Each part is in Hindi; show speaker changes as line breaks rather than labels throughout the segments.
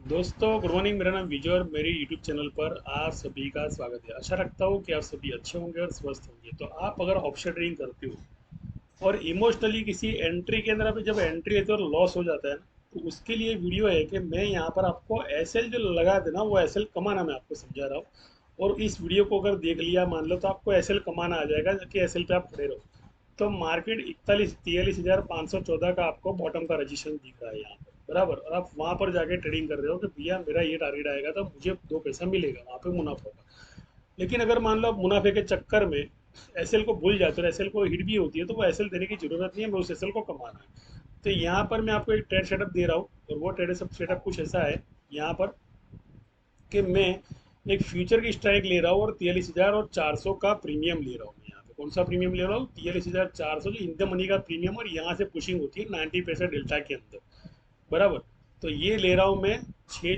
दोस्तों गुड मॉर्निंग। मेरा नाम विजय और मेरे यूट्यूब चैनल पर आप सभी का स्वागत है। आशा रखता हूँ कि आप सभी अच्छे होंगे और स्वस्थ होंगे। तो आप अगर ऑप्शन ट्रेडिंग करते हो और इमोशनली किसी एंट्री के अंदर आप जब एंट्री लेते हो और लॉस हो जाता है ना, तो उसके लिए वीडियो है कि मैं यहाँ पर आपको एसएल जो लगा देना वो एसएल कमाना मैं आपको समझा रहा हूँ। और इस वीडियो को अगर देख लिया मान लो तो आपको एसएल कमाना आ जाएगा कि एसएल पे आप खड़े रहो। तो मार्केट 43,43,514 का आपको बॉटम का रजिस्ट्रेशन दिख रहा है यहाँ पर बराबर। और आप वहाँ पर जाके ट्रेडिंग कर रहे हो कि भैया मेरा ये टारगेट आएगा तो मुझे दो पैसा मिलेगा, वहाँ पे मुनाफा होगा। लेकिन अगर मान लो आप मुनाफे के चक्कर में एसएल को भूल जाते हो, एसएल को हिट भी होती है, तो वो एसएल देने की जरूरत नहीं है, मैं उस एसएल को कमाना है। तो यहाँ पर मैं आपको एक ट्रेड सेटअप दे रहा हूँ और वो ट्रेड सेटअप कुछ ऐसा है यहाँ पर कि मैं एक फ्यूचर की स्ट्राइक ले रहा हूँ और 43,400 का प्रीमियम ले रहा हूँ। मैं यहाँ पे कौन सा प्रीमियम ले रहा हूँ? 43,400 जो इन द मनी का प्रीमियम, और यहाँ से पुशिंग होती है 90 पैसा डेल्टा के अंदर बराबर। तो ये ले रहा हूँ मैं 6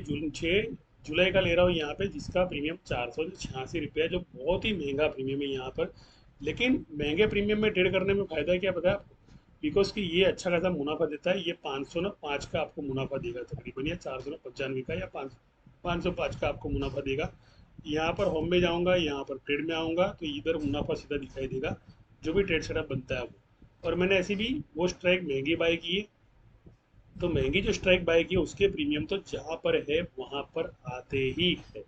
जुलाई का ले रहा हूँ यहाँ पे, जिसका प्रीमियम 486 रुपये, जो बहुत ही महंगा प्रीमियम है यहाँ पर। लेकिन महंगे प्रीमियम में ट्रेड करने में फ़ायदा क्या पता है आपको? बिकॉज कि ये अच्छा खासा मुनाफा देता है। ये 505 का आपको मुनाफा देगा तकरीबन, या 495 का, या 505 का आपको मुनाफा देगा। यहाँ पर होम में जाऊँगा, यहाँ पर ट्रेड में आऊँगा तो इधर मुनाफा सीधा दिखाई देगा, जो भी ट्रेड सेटअप बनता है वो। और मैंने ऐसी भी वो स्ट्राइक महंगी बाई की है। तो महंगी जो स्ट्राइक बाय की है उसके प्रीमियम तो जहां पर है वहां पर आते ही है।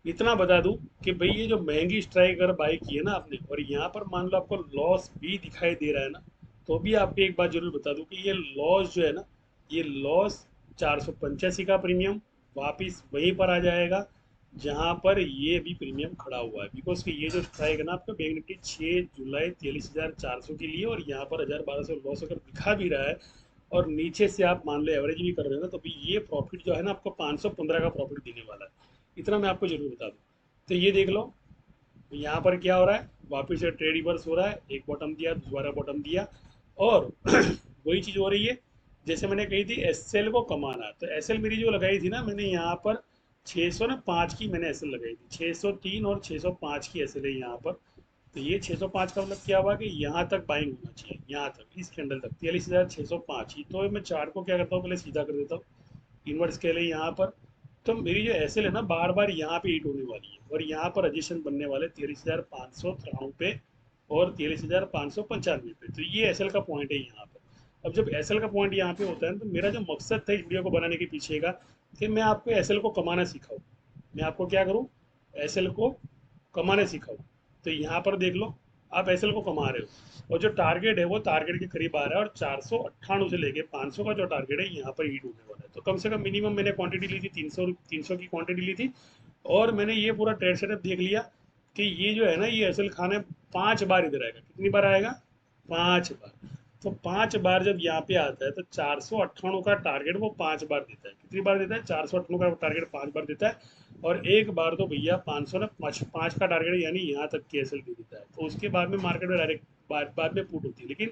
इतना बता दूं कि भाई ये जो महंगी स्ट्राइक अगर बाय की है ना आपने, और यहाँ पर मान लो आपको लॉस भी दिखाई दे रहा है ना, तो भी आपको एक बात जरूर बता दूं कि ये लॉस जो है ना, ये लॉस 485 का प्रीमियम वापिस वहीं पर आ जाएगा जहां पर ये भी प्रीमियम खड़ा हुआ है। बिकॉज कि ये जो स्ट्राइक है ना आपका बैंक निफ्टी 6 जुलाई 43,400 के लिए, और यहाँ पर 1,000-1,200 लॉस अगर दिखा भी रहा है और नीचे से आप मान लो एवरेज भी कर रहे हो ना, तो भी ये प्रॉफिट जो है ना आपको 515 का प्रॉफिट देने वाला है। इतना मैं आपको जरूर बता दूं। तो ये देख लो यहाँ पर क्या हो रहा है, वापिस से ट्रेड रिवर्स हो रहा है, एक बॉटम दिया, दोबारा बॉटम दिया, और वही चीज़ हो रही है जैसे मैंने कही थी एसएल को कमाना। तो एसएल मेरी जो लगाई थी ना मैंने यहाँ पर 600 ना 5 की मैंने एसएल लगाई थी, 603 और 605 की एसएल है यहाँ पर। तो ये 605 का मतलब क्या हुआ कि यहाँ तक बाइंग होना चाहिए, यहाँ तक इस कैंडल तक 43,605 ही। तो मैं चार्ट को क्या करता हूँ, पहले सीधा कर देता हूँ। इन्वर्ट स्केल है यहाँ पर। तो मेरी जो एसएल है ना बार बार यहाँ पे हिट होने वाली है, और यहाँ पर रजिस्ट्रेशन बनने वाले 43,593 पे और 43,595 पे। तो ये एसएल का पॉइंट है यहाँ पर। अब जब एसएल का पॉइंट यहाँ पे होता है तो मेरा जो मकसद था इस वीडियो को बनाने के पीछे का, कि मैं आपको एसएल को कमाना सिखाऊं। मैं आपको क्या करूं, एसएल को कमाना सिखाऊं। तो यहाँ पर देख लो, आप एसएल को कमा रहे हो और जो टारगेट है वो टारगेट के करीब आ रहा है, और 498 से लेके 500 का जो टारगेट है यहाँ पर हिट होने वाला है। तो कम से कम मिनिमम मैंने क्वांटिटी ली थी 300 की क्वांटिटी ली थी। और मैंने ये पूरा ट्रेड सेटअप देख लिया कि ये जो है ना ये एसएल खाने 5 बार इधर आएगा। कितनी बार आएगा? 5 बार। तो 5 बार जब यहाँ पे आता है तो 498 का टारगेट वो 5 बार देता है। कितनी बार देता है? 498 का टारगेट 5 बार देता है। और एक बार तो भैया 500 ना पाँच का टारगेट, यानी यहाँ तक की एसएल दे देता है। तो उसके बाद में मार्केट में डायरेक्ट बाद में पुट होती है। लेकिन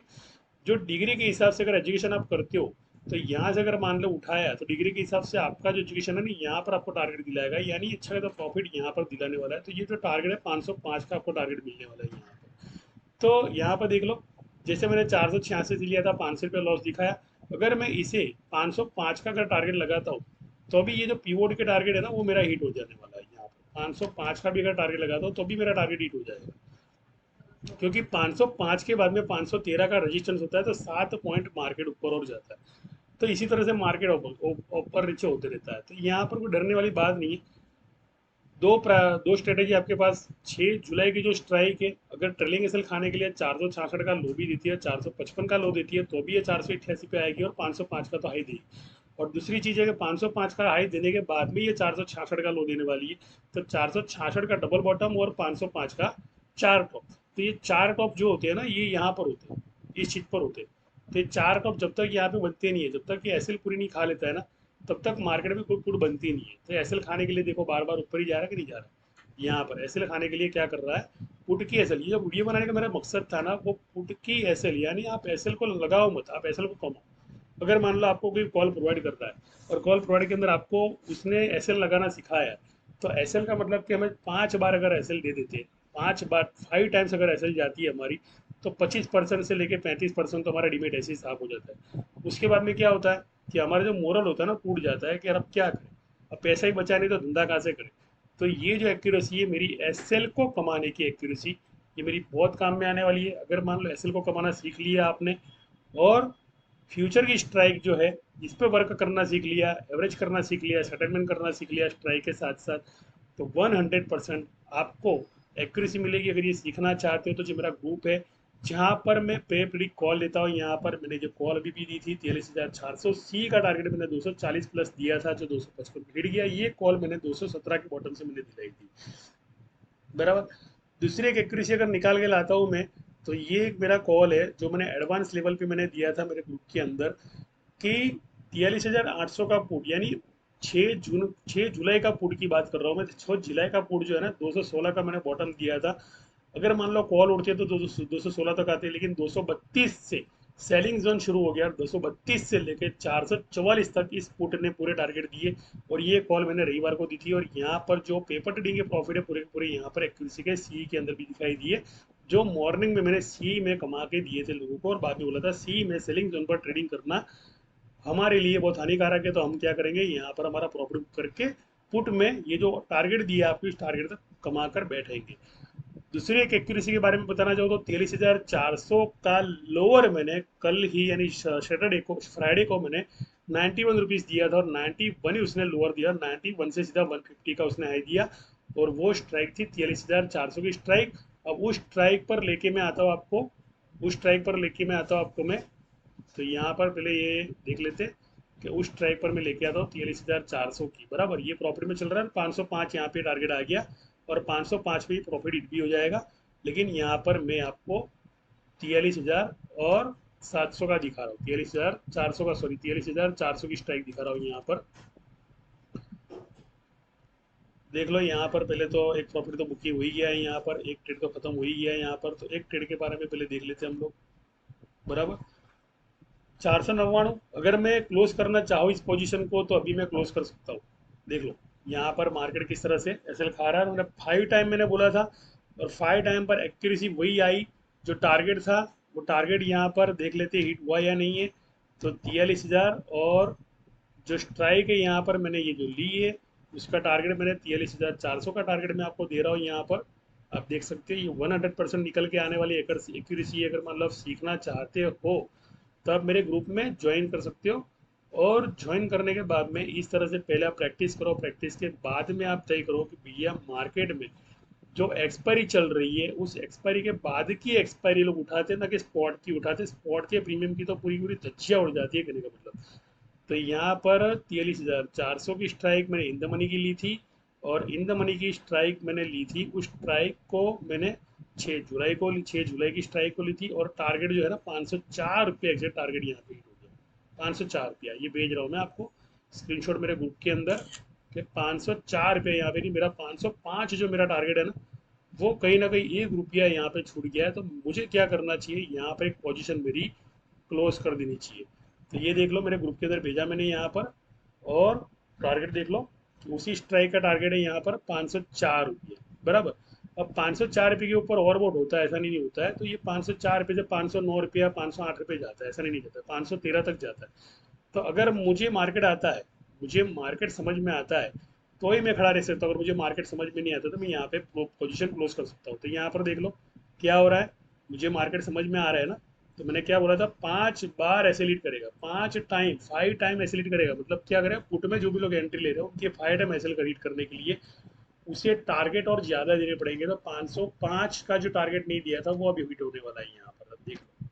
जो डिग्री के हिसाब से अगर एजुकेशन आप करते हो, तो यहाँ से अगर मान लो उठाया तो डिग्री के हिसाब से आपका जो एजुकेशन है ना यहाँ पर आपको टारगेट दिलाएगा, यानी अच्छा खासा प्रॉफिट यहाँ पर दिलाने वाला है। तो ये जो टारगेट है 505 का आपको टारगेट मिलने वाला है यहाँ पर। तो यहाँ पर देख लो, जैसे मैंने 486 से लिया था, 500 रुपये लॉस दिखाया। अगर मैं इसे 505 का अगर टारगेट लगाता हूँ, तो अभी ये जो पीवोट के टारगेट है ना वो मेरा हिट हो जाने वाला है यहाँ पर। 505 का भी अगर टारगेट लगाता हूँ तो भी मेरा टारगेट हिट हो जाएगा, क्योंकि 505 के बाद में 513 का रजिस्टेंस होता है, तो 7 पॉइंट मार्केट ऊपर और जाता है। तो इसी तरह से मार्केट ऊपर नीचे होते रहता है। तो यहाँ पर कोई डरने वाली बात नहीं है। दो स्ट्रेटेजी आपके पास। 6 जुलाई की जो स्ट्राइक है, अगर ट्रेलिंग एसल खाने के लिए 466 का लो भी देती है, 455 का लो देती है, तो भी ये 488 पे आएगी और 505 का तो हाई देगी। और दूसरी चीज़ है कि 505 का हाई देने के बाद में ये 466 का लो देने वाली है। तो 466 का डबल बॉटम और 505 का चार टॉप। तो ये चार टॉप जो होते हैं ना ये यहाँ पर होते हैं, इस चीज़ पर होते हैं। तो ये चार टॉप जब तक यहाँ पे बनते नहीं है, जब तक ये एसएल पूरी नहीं खा लेता है ना, तब तक मार्केट में कोई पुट बनती नहीं है। तो एसएल खाने के लिए देखो बार बार ऊपर ही जा रहा है कि नहीं जा रहा है। यहाँ पर एसएल खाने के लिए क्या कर रहा है, पुट की एसएल। ये जो वीडियो बनाने का मेरा मकसद था ना वो पुट की एसएल, यानी आप एसएल को लगाओ मत, आप एसएल को कमाओ। अगर मान लो आपको कोई कॉल प्रोवाइड कर रहा है और कॉल प्रोवाइड के अंदर आपको उसने एसएल लगाना सिखाया, तो एसएल का मतलब कि हमें 5 बार अगर एसएल दे देते हैं, 5 बार 5 टाइम्स अगर एसएल जाती है हमारी, तो 25% से लेके 35% तो हमारा डिमेट ऐसे ही साफ हो जाता है। उसके बाद में क्या होता है कि हमारा जो मोरल होता है ना टूट जाता है कि यार अब क्या करें, अब पैसा ही बचा नहीं तो धंधा कहाँ से करें। तो ये जो एक्यूरेसी है मेरी एसएल को कमाने की एक्यूरेसी, ये मेरी बहुत काम में आने वाली है। अगर मान लो एसएल को कमाना सीख लिया आपने और फ्यूचर की स्ट्राइक जो है इस पे वर्क करना सीख लिया, एवरेज करना सीख लिया, सेटलमेंट करना सीख लिया स्ट्राइक के साथ साथ, तो 100% आपको एक्यूरेसी मिलेगी। अगर ये सीखना चाहते हो तो जो मेरा ग्रुप है जहाँ पर मैं पे प्रिडिक्ट कॉल लेता हूँ, यहाँ पर मैंने जो कॉल अभी भी दी थी 43,400 सी का टारगेट मैंने 240 प्लस दिया था जो 255 हिट गया। ये कॉल मैंने 217 के बॉटम से मैंने दिलाई थी, बराबर। दूसरी एक एक्यूरेसी अगर निकाल के लाता हूँ मैं, तो ये एक मेरा कॉल है जो मैंने एडवांस लेवल पे मैंने दिया था मेरे ग्रुप के अंदर कि 43,800 का पुट, यानी 6 जुलाई का पुट की बात कर रहा हूँ मैं। 6 जुलाई का पुट जो है ना 216 का मैंने बॉटम दिया था। अगर मान लो कॉल उड़ती है तो 216 तक आते हैं, लेकिन 232 से सेलिंग जोन शुरू हो गया। 232 से लेके 444 तक इस पुट ने पूरे टारगेट दिए, और ये कॉल मैंने रविवार को दी थी। और यहाँ पर जो पेपर ट्रेडिंग के प्रॉफिट है पूरे के पूरे यहाँ पर एक्यूरेसी के सी के अंदर भी दिखाई दिए, जो मॉर्निंग में मैंने सी में कमा के दिए थे लोगों को, और बाद में बोला था सी में सेलिंग जोन पर ट्रेडिंग करना हमारे लिए बहुत हानिकारक है। तो हम क्या करेंगे, यहाँ पर हमारा प्रॉफिट बुक करके पुट में ये जो टारगेट दिया आपको इस टारगेट तक कमा कर बैठेंगे। दूसरी एक एक्यूरेसी के बारे में बताना चाहूँ तो 43,400 का लोअर मैंने कल ही यानी सैटरडे को, फ्राइडे को मैंने 91 रुपीज़ दिया था, और 91 ही उसने लोअर दिया। 91 से सीधा 150 का उसने हाई दिया, और वो स्ट्राइक थी 43,400 की स्ट्राइक। अब उस स्ट्राइक पर लेके मैं आता हूँ आपको, उस स्ट्राइक पर लेके मैं आता हूँ आपको मैं, तो यहाँ पर पहले ये देख लेते हैं कि उस ट्रैक पर मैं लेके आता हूँ 43,400 की, बराबर। ये प्रॉफिट में चल रहा है, 505 यहाँ पे टारगेट आ गया, और 505 पे ही प्रॉफिट हिट भी हो जाएगा। लेकिन यहाँ पर मैं आपको 43,000 और 700 का दिखा रहा हूँ, 43,400 का, सॉरी 43,400 की स्ट्राइक दिखा रहा हूँ यहाँ पर। देख लो यहाँ पर पहले तो एक प्रॉफिट तो बुक ही हो ही गया है, यहाँ पर एक ट्रेड तो खत्म हो ही गया है यहाँ पर। तो एक ट्रेड के बारे में पहले देख लेते हैं हम लोग, बराबर। 499 अगर मैं क्लोज करना चाहूँ इस पोजीशन को तो अभी मैं क्लोज कर सकता हूँ। देख लो यहाँ पर मार्केट किस तरह से एसएल खा रहा है। मैंने 5 टाइम मैंने बोला था, और 5 टाइम पर एक्यूरेसी वही आई जो टारगेट था। वो टारगेट यहाँ पर देख लेते हिट हुआ या नहीं है। तो 43,000, और जो स्ट्राइक है यहाँ पर मैंने ये जो ली है उसका टारगेट मैंने 43,400 का टारगेट मैं आपको दे रहा हूँ यहाँ पर। आप देख सकते हो ये 100% निकल के आने वाली एक्यूरेसी। अगर मतलब सीखना चाहते हो तब मेरे ग्रुप में ज्वाइन कर सकते हो, और ज्वाइन करने के बाद में इस तरह से पहले आप प्रैक्टिस करो, प्रैक्टिस के बाद में आप तय करो कि भैया मार्केट में जो एक्सपायरी चल रही है उस एक्सपायरी के बाद की एक्सपायरी लोग उठाते हैं ना कि स्पॉट की उठाते। स्पॉट के प्रीमियम की तो पूरी पूरी धज्जियां उड़ जाती है कहने का मतलब। तो यहाँ पर 43,400 की स्ट्राइक मैंने इन द मनी की ली थी, और इन द मनी की स्ट्राइक मैंने ली थी, उस स्ट्राइक को मैंने 6 जुलाई को ली, 6 जुलाई की स्ट्राइक को ली थी। और टारगेट जो है ना 504 रुपये एग्जैक्ट टारगेट यहाँ पे हिट हो गया। 504 रुपया ये भेज रहा हूँ मैं आपको स्क्रीनशॉट मेरे ग्रुप के अंदर, कि 504 रुपये यहाँ पे नहीं, मेरा 505 जो मेरा टारगेट है ना वो कहीं ना कहीं 1 रुपया यहाँ पे छूट गया है। तो मुझे क्या करना चाहिए, यहाँ पर एक पोजीशन मेरी क्लोज कर देनी चाहिए। तो ये देख लो मेरे ग्रुप के अंदर भेजा मैंने यहाँ पर, और टारगेट देख लो उसी स्ट्राइक का टारगेट है यहाँ पर 504 रुपये, बराबर। अब 504 रुपये के ऊपर ओवरबोट होता है, ऐसा नहीं होता है। तो ये 504 रुपये से 509 रुपया 508 रुपये जाता है, ऐसा नहीं जाता है, 513 तक जाता है। तो अगर मुझे मार्केट आता है, मुझे मार्केट समझ में आता है, तो ही मैं खड़ा रह सकता हूँ। अगर मुझे मार्केट समझ में नहीं आता तो मैं यहाँ पे पोजीशन क्लोज कर सकता हूँ। तो यहाँ पर देख लो क्या हो रहा है, मुझे मार्केट समझ में आ रहा है ना। तो मैंने क्या बोला था, 5 बार ऐसे लीड करेगा, 5 टाइम, 5 टाइम ऐसे लीड करेगा। मतलब क्या करेगा, पुट में जो भी लोग एंट्री ले रहे हो उनके 5 टाइम ऐसे लीड करने के लिए उसे टारगेट और ज्यादा देने पड़ेंगे। तो 505 का जो टारगेट नहीं दिया था वो अभी हिट होने वाला है यहाँ पर। अब देख लो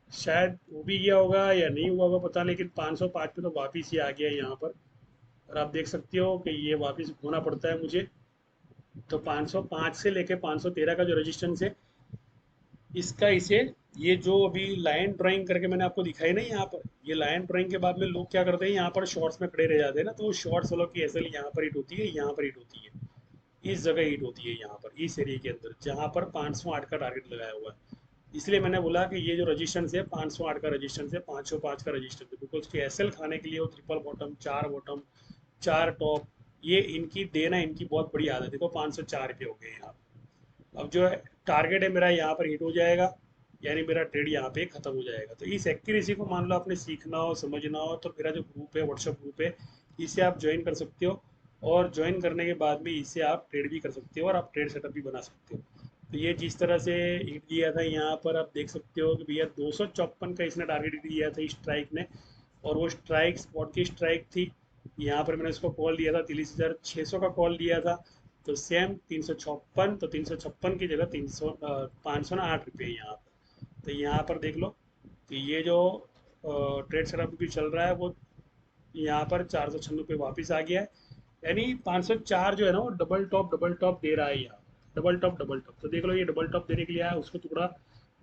शायद वो भी गया होगा या नहीं हुआ होगा पता, लेकिन 505 पे तो वापिस ही आ गया है यहाँ पर। और आप देख सकते हो कि ये वापस होना पड़ता है मुझे। तो 505 से लेके 513 का जो रेजिस्टेंस है इसका, इसे ये जो अभी लाइन ड्राइंग करके मैंने आपको दिखाई ना यहाँ पर, ये लाइन ड्राइंग के बाद में लोग क्या करते हैं यहाँ पर शॉर्ट्स में खड़े रह जाते हैं ना। तो शॉर्ट्स वालों की एसएल यहाँ पर हिट होती है, यहाँ पर हिट होती है, इस जगह हिट होती है यहाँ पर इस एरिया के अंदर जहाँ पर 508 का टारगेट लगाया हुआ है। इसलिए मैंने बोला कि ये जो रजिस्टेंस है 508 का रजिस्टेंस है, 505 का रजिस्टेंस है, बिकॉज उसकी एसएल खाने के लिए वो ट्रिपल बॉटम, 4 बॉटम, 4 टॉप, ये इनकी देना इनकी बहुत बड़ी आदत है। देखो 504 रुपये हो गए यहाँ। अब जो है टारगेट है मेरा यहाँ पर हिट हो जाएगा, यानी मेरा ट्रेड यहाँ पे खत्म हो जाएगा। तो इस एक्यूरेसी को मान लो आपने सीखना हो, समझना हो, तो मेरा जो ग्रुप है, व्हाट्सएप ग्रुप है, इसे आप ज्वाइन कर सकते हो। और ज्वाइन करने के बाद में इसे आप ट्रेड भी कर सकते हो और आप ट्रेड सेटअप भी बना सकते हो। तो ये जिस तरह से हिट दिया था यहाँ पर आप देख सकते हो कि भैया 254 का इसने टारगेट दिया था स्ट्राइक ने, और वो स्ट्राइक स्पॉट की स्ट्राइक थी। यहाँ पर मैंने इसको कॉल दिया था 30,600 का कॉल दिया था। तो सेम 356, तो 356 की जगह 300 508 रुपये यहाँ पर। तो यहाँ पर देख लो, तो ये जो ट्रेड सेटअप भी चल रहा है वो यहाँ पर 496 वापस आ गया है। यानी 504 जो है ना वो डबल टॉप दे रहा है यहाँ, डबल टॉप। तो देख लो ये डबल टॉप देने के लिए आया, उसको टुकड़ा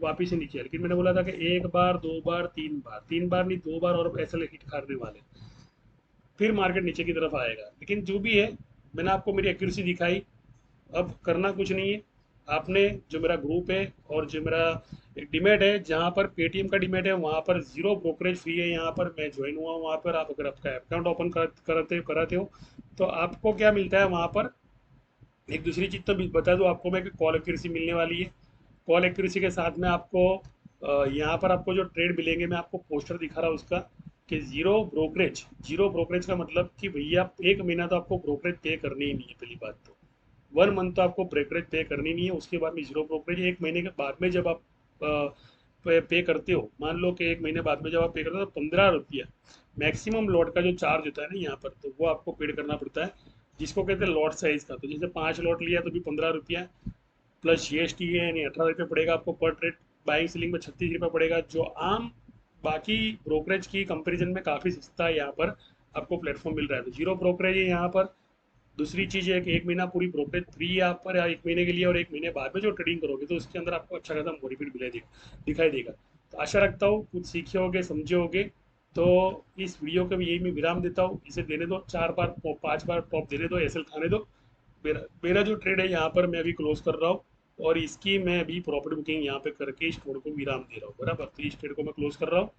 वापिस ही नीचे है। लेकिन मैंने बोला था कि एक बार, दो बार, तीन बार नहीं, दो बार और ऐसे हिट खाने वाले, फिर मार्केट नीचे की तरफ आएगा। लेकिन जो भी है, मैंने आपको मेरी एक्यूरेसी दिखाई। अब करना कुछ नहीं है, आपने जो मेरा ग्रुप है और जो मेरा एक डीमेट है, जहाँ पर पेटीएम का डीमेट है, वहाँ पर जीरो ब्रोकरेज फ्री है। यहाँ पर मैं ज्वाइन हुआ हूँ, वहाँ पर आप अगर आपका अकाउंट ओपन कराते हो तो आपको क्या मिलता है वहाँ पर। एक दूसरी चीज़ तो बता दूँ आपको मैं कि कॉल एक्यूरेसी मिलने वाली है। कॉल एक्यूरेसी के साथ में आपको यहाँ पर आपको जो ट्रेड मिलेंगे, मैं आपको पोस्टर दिखा रहा हूँ उसका, कि जीरो ब्रोकरेज का मतलब कि भैया एक महीना तो आपको ब्रोकरेज पे करनी ही नहीं है। पहली बात तो 1 मंथ तो आपको ब्रोकरेज पे करनी नहीं है, उसके बाद में जीरो ब्रोकरेज। एक महीने के बाद में जब आप पे करते हो, मान लो कि एक महीने बाद में जब आप पे करते हो तो 15 रुपया मैक्सिमम लॉट का जो चार्ज होता है ना यहाँ पर, तो वो आपको पेड करना पड़ता है, जिसको कहते हैं लॉट साइज का। तो जैसे 5 लॉट लिया तो भी 15 रुपया प्लस जीएसटी है, यानी 18 रुपये पड़ेगा आपको पर ट्रेड। बाइंग सेलिंग में 36 रुपये पड़ेगा, जो आम बाकी ब्रोकरेज की कंपेरिजन में काफ़ी सस्ता है यहाँ पर आपको प्लेटफॉर्म मिल रहा है। तो जीरो ब्रोकरेज है यहाँ पर। दूसरी चीज़ है कि एक महीना पूरी ब्रोकरेज फ्री है आप पर, या एक महीने के लिए, और एक महीने बाद में जो ट्रेडिंग करोगे तो उसके अंदर आपको अच्छा खासा बेनिफिट दिखाई देगा। तो आशा रखता हूँ कुछ सीखे होगे, समझे होगे। तो इस वीडियो का भी यही मैं विराम देता हूँ। इसे देने दो 4 बार, 5 बार टॉप देने दो, एसएल खाने दो। मेरा जो ट्रेड है यहाँ पर मैं अभी क्लोज कर रहा हूँ, और इसकी मैं अभी प्रॉफिट बुकिंग यहाँ पे करके इस ट्रेड को विराम दे रहा हूँ, बराबर। तो इस ट्रेड को मैं क्लोज कर रहा हूँ।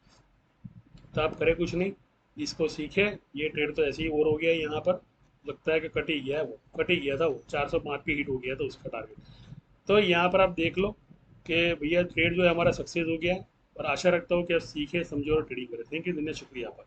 तो आप करें कुछ नहीं, इसको सीखे। ये ट्रेड तो ऐसे ही और हो गया है यहाँ पर, लगता है कि कट ही गया है, वो कट ही गया था, वो 405 की हिट हो गया था उसका टारगेट। तो यहाँ पर आप देख लो कि भैया ट्रेड जो है हमारा सक्सेस हो गया है। और आशा रखता हूँ कि आप सीखे, समझो और ट्रेडिंग करें। थैंक यू, धन्यवाद, शुक्रिया आपका।